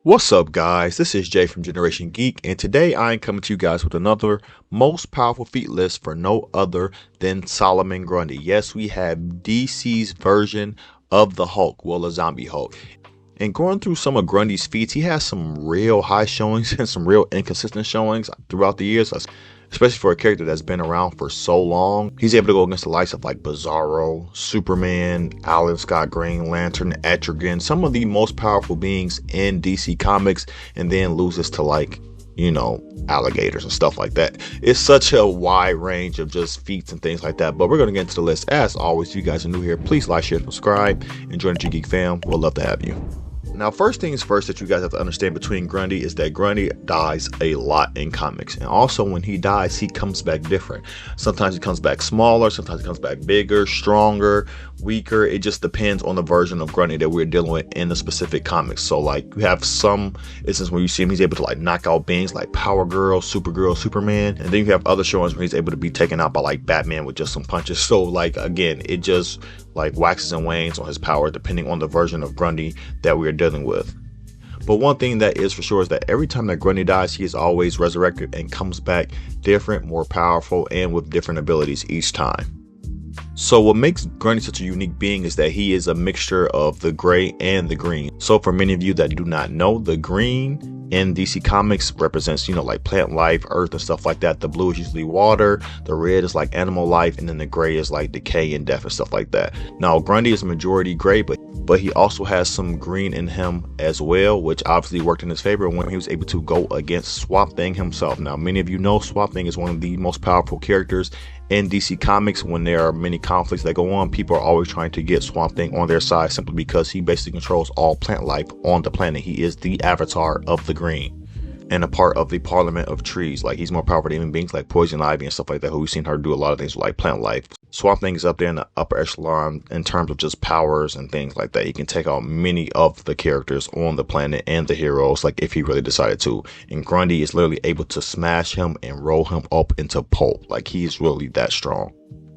What's up, guys? This is Jay from Generation Geek, and today I am coming to you guys with another most powerful feat list for no other than Solomon Grundy. Yes, we have DC's version of the Hulk, well, the zombie Hulk. And going through some of Grundy's feats, he has some real high showings and some real inconsistent showings throughout the years, especially for a character that's been around for so long. He's able to go against the likes of like Bizarro, Superman, Alan Scott, Green Lantern, Etrigan, some of the most powerful beings in DC Comics, and then loses to alligators and stuff like that. It's such a wide range of just feats and things like that. But we're going to get into the list. As always, if you guys are new here, please like, share, subscribe, and join the Geek fam. We'll love to have you. Now, first things first that you guys have to understand between Grundy is that Grundy dies a lot in comics. And also when he dies, he comes back different. Sometimes he comes back smaller, sometimes he comes back bigger, stronger, weaker. It just depends on the version of Grundy that we're dealing with in the specific comics. So like you have some instances where you see him, he's able to like knock out beings like Power Girl, Supergirl, Superman. And then you have other showings where he's able to be taken out by like Batman with just some punches. So like, again, it just like waxes and wanes on his power depending on the version of Grundy that we're dealing with. But one thing that is for sure is that every time that Grundy dies, he is always resurrected and comes back different, more powerful, and with different abilities each time. So what makes Grundy such a unique being is that he is a mixture of the gray and the green. So for many of you that do not know, the green in DC Comics represents, like plant life, earth and stuff like that. The blue is usually water, the red is like animal life, and then the gray is like decay and death and stuff like that. Now Grundy is majority gray, but he also has some green in him as well, which obviously worked in his favor when he was able to go against Swamp Thing himself. Now many of you know Swamp Thing is one of the most powerful characters in DC Comics. When there are many conflicts that go on, people are always trying to get Swamp Thing on their side simply because he basically controls all plant life on the planet. He is the avatar of the green and a part of the Parliament of Trees. Like he's more powerful than even beings like Poison Ivy and stuff like that, who we've seen her do a lot of things like plant life. Swamp Thing is up there in the upper echelon in terms of just powers and things like that. He can take out many of the characters on the planet and the heroes, like if he really decided to. And Grundy is literally able to smash him and roll him up into pulp. Like he's really that strong.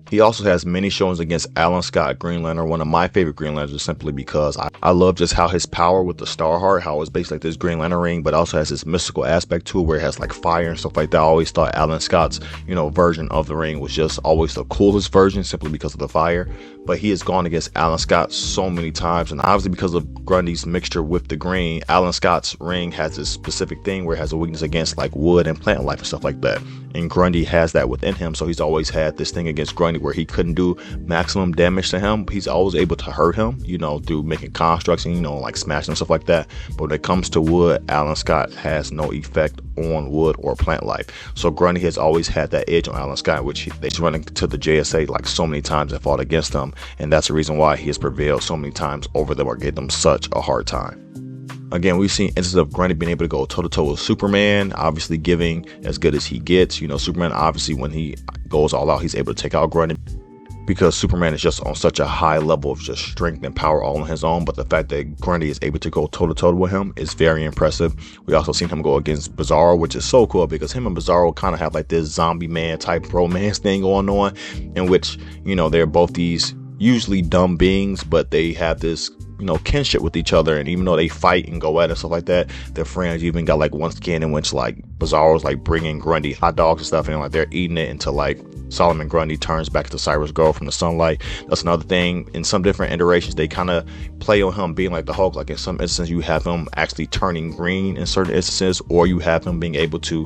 He also has many showings against Alan Scott, Green Lantern, one of my favorite Green Lanterns, simply because I love just how his power with the Star Heart, how it's basically like this Green Lantern ring, but also has this mystical aspect to it where it has like fire and stuff like that. I always thought Alan Scott's, version of the ring was just always the coolest version simply because of the fire. But he has gone against Alan Scott so many times, and obviously because of Grundy's mixture with the green, Alan Scott's ring has this specific thing where it has a weakness against like wood and plant life and stuff like that. And Grundy has that within him, so he's always had this thing against Grundy where he couldn't do maximum damage to him. He's always able to hurt him, through making constructs and, like smashing and stuff like that. But when it comes to wood, Alan Scott has no effect on wood or plant life. So Grundy has always had that edge on Alan Scott, which he's running to the JSA like so many times and fought against them. And that's the reason why he has prevailed so many times over them or gave them such a hard time. Again, we've seen instances of Grundy being able to go toe-to-toe with Superman, obviously giving as good as he gets. Superman, obviously, when he goes all out, he's able to take out Grundy because Superman is just on such a high level of just strength and power all on his own. But the fact that Grundy is able to go toe-to-toe with him is very impressive. We also seen him go against Bizarro, which is so cool because him and Bizarro kind of have like this zombie man type romance thing going on, in which, they're both these usually dumb beings, but they have this kinship with each other, and even though they fight and go at it and stuff like that, they're friends. You even got like one scan in which like Bizarro's like bringing Grundy hot dogs and stuff, and like they're eating it until like Solomon Grundy turns back to Cyrus Girl from the sunlight. That's another thing. In some different iterations, they kind of play on him being like the Hulk. Like in some instances, you have him actually turning green in certain instances, or you have him being able to,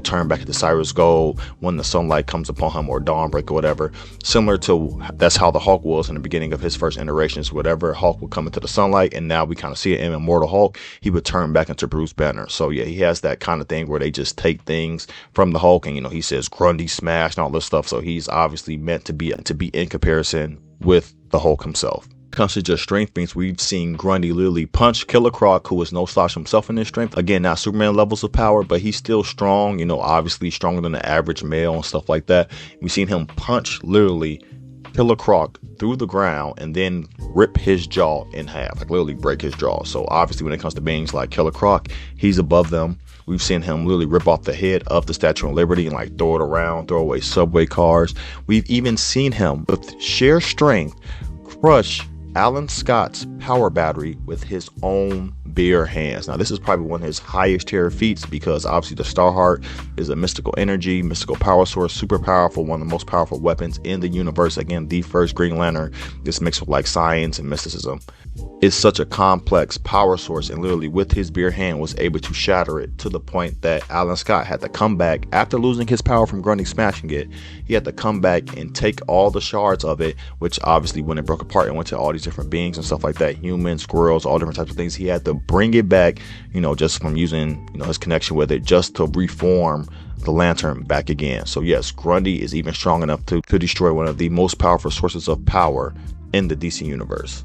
turn back into Cyrus Gold when the sunlight comes upon him, or Dawnbreak or whatever. Similar to that's how the Hulk was in the beginning of his first iterations. Whatever Hulk would come into the sunlight, and now we kind of see it in Immortal Hulk, he would turn back into Bruce Banner. So yeah, he has that kind of thing where they just take things from the Hulk, and he says Grundy smash and all this stuff. So he's obviously meant to be in comparison with the Hulk himself. When it comes to just strength beings, we've seen Grundy literally punch Killer Croc, who is no slouch himself in his strength. Again, not Superman levels of power, but he's still strong, obviously stronger than the average male and stuff like that. We've seen him punch literally Killer Croc through the ground and then rip his jaw in half, like literally break his jaw. So obviously when it comes to beings like Killer Croc, he's above them. We've seen him literally rip off the head of the Statue of Liberty and like throw it around, throw away subway cars. We've even seen him with sheer strength crush Alan Scott's power battery with his own bare hands. Now, this is probably one of his highest tier feats because obviously the Starheart is a mystical energy, mystical power source, super powerful, one of the most powerful weapons in the universe. Again, the first Green Lantern, this mixed with like science and mysticism. It's such a complex power source, and literally with his bare hand was able to shatter it to the point that Alan Scott had to come back after losing his power from Grundy smashing it. He had to come back and take all the shards of it, which obviously when it broke apart and went to all these different beings and stuff like that, humans, squirrels, all different types of things, he had to bring it back, just from using, his connection with it, just to reform the Lantern back again. So yes, Grundy is even strong enough to destroy one of the most powerful sources of power in the DC universe.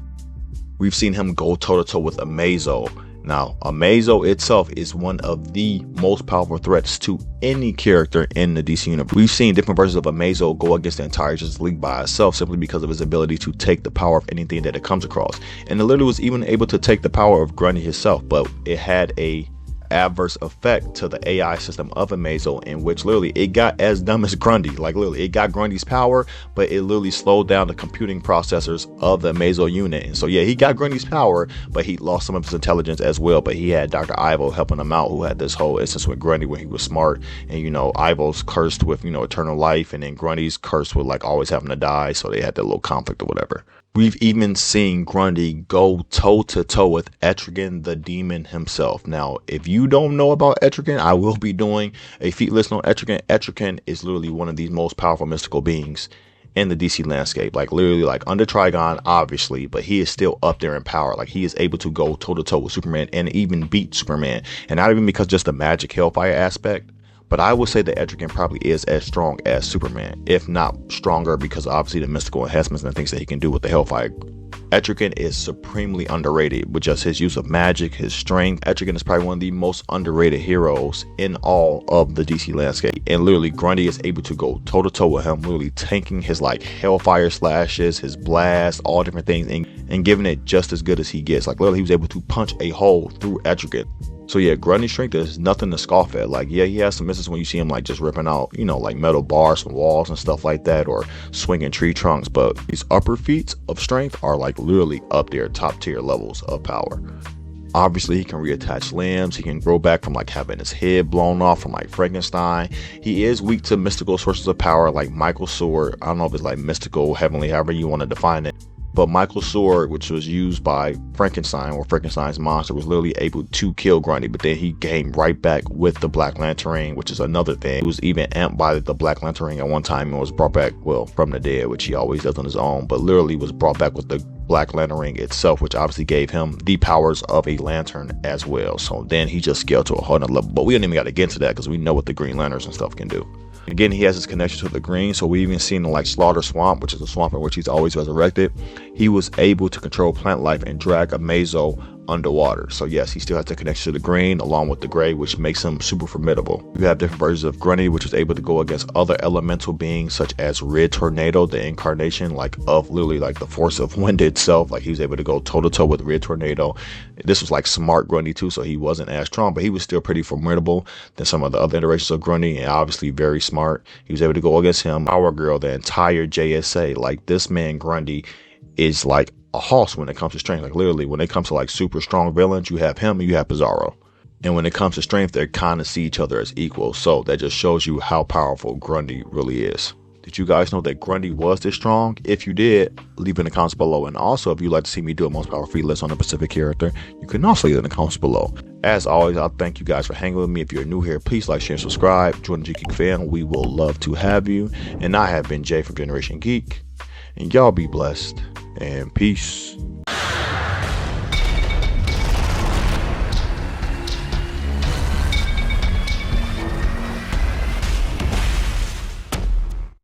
We've seen him go toe-to-toe with Amazo. Now, Amazo itself is one of the most powerful threats to any character in the DC universe. We've seen different versions of Amazo go against the entire Justice League by itself simply because of his ability to take the power of anything that it comes across. And it literally was even able to take the power of Grundy himself, but it had a adverse effect to the AI system of Amazo, in which literally it got as dumb as Grundy. Like literally it got Grundy's power, but it literally slowed down the computing processors of the Amazo unit. And so yeah, he got Grundy's power, but he lost some of his intelligence as well. But he had Dr. Ivo helping him out, who had this whole instance with Grundy when he was smart, and Ivo's cursed with eternal life, and then Grundy's cursed with like always having to die, so they had that little conflict or whatever. We've even seen Grundy go toe-to-toe with Etrigan, the demon himself. Now, if you don't know about Etrigan, I will be doing a feat list on Etrigan. Etrigan is literally one of the most powerful mystical beings in the DC landscape. Like literally like under Trigon, obviously, but he is still up there in power. Like he is able to go toe-to-toe with Superman and even beat Superman. And not even because just the magic hellfire aspect, but I would say that Etrigan probably is as strong as Superman, if not stronger, because obviously the mystical enhancements and the things that he can do with the Hellfire. Etrigan is supremely underrated with just his use of magic, his strength. Etrigan is probably one of the most underrated heroes in all of the DC landscape. And literally Grundy is able to go toe to toe with him, literally tanking his like Hellfire slashes, his blast, all different things, and giving it just as good as he gets. Like literally he was able to punch a hole through Etrigan. So yeah, Grundy's strength is nothing to scoff at. Like yeah, he has some misses when you see him like just ripping out, like metal bars from walls and stuff like that, or swinging tree trunks. But these upper feats of strength are like literally up there, top tier levels of power. Obviously, he can reattach limbs. He can grow back from like having his head blown off from like Frankenstein. He is weak to mystical sources of power like Michael's sword. I don't know if it's like mystical, heavenly, however you want to define it. But Michael's sword, which was used by Frankenstein, or Frankenstein's monster, was literally able to kill Grundy, but then he came right back with the Black Lantern ring, which is another thing. He was even amped by the Black Lantern ring at one time and was brought back, well, from the dead, which he always does on his own, but literally was brought back with the Black Lantern ring itself, which obviously gave him the powers of a lantern as well. So then he just scaled to a whole nother level, but we didn't even got to get into that because we know what the Green Lanterns and stuff can do. Again, he has his connection to the green, so we even seen like Slaughter Swamp, which is a swamp in which he's always resurrected. He was able to control plant life and drag Amazo underwater. So yes, he still has the connection to the green along with the gray, which makes him super formidable. You have different versions of Grundy, which is able to go against other elemental beings such as Red Tornado, the incarnation like of literally like the force of wind itself. Like he was able to go toe to toe with Red Tornado. This was like smart Grundy too, so he wasn't as strong, but he was still pretty formidable than some of the other iterations of Grundy, and obviously very smart. He was able to go against him, Power Girl, the entire JSA. Like this man Grundy is like a hoss when it comes to strength. Like literally when it comes to like super strong villains, you have him and you have Bizarro, and when it comes to strength, they kind of see each other as equals. So that just shows you how powerful Grundy really is. Did you guys know that Grundy was this strong? If you did, leave in the comments below. And also, if you'd like to see me do a most powerful feat list on a specific character, you can also leave in the comments below. As always, I'll thank you guys for hanging with me. If you're new here, please like, share, and subscribe. Join the Geek fan. We will love to have you. And I have been Jay from Generation Geek. And y'all be blessed. And peace.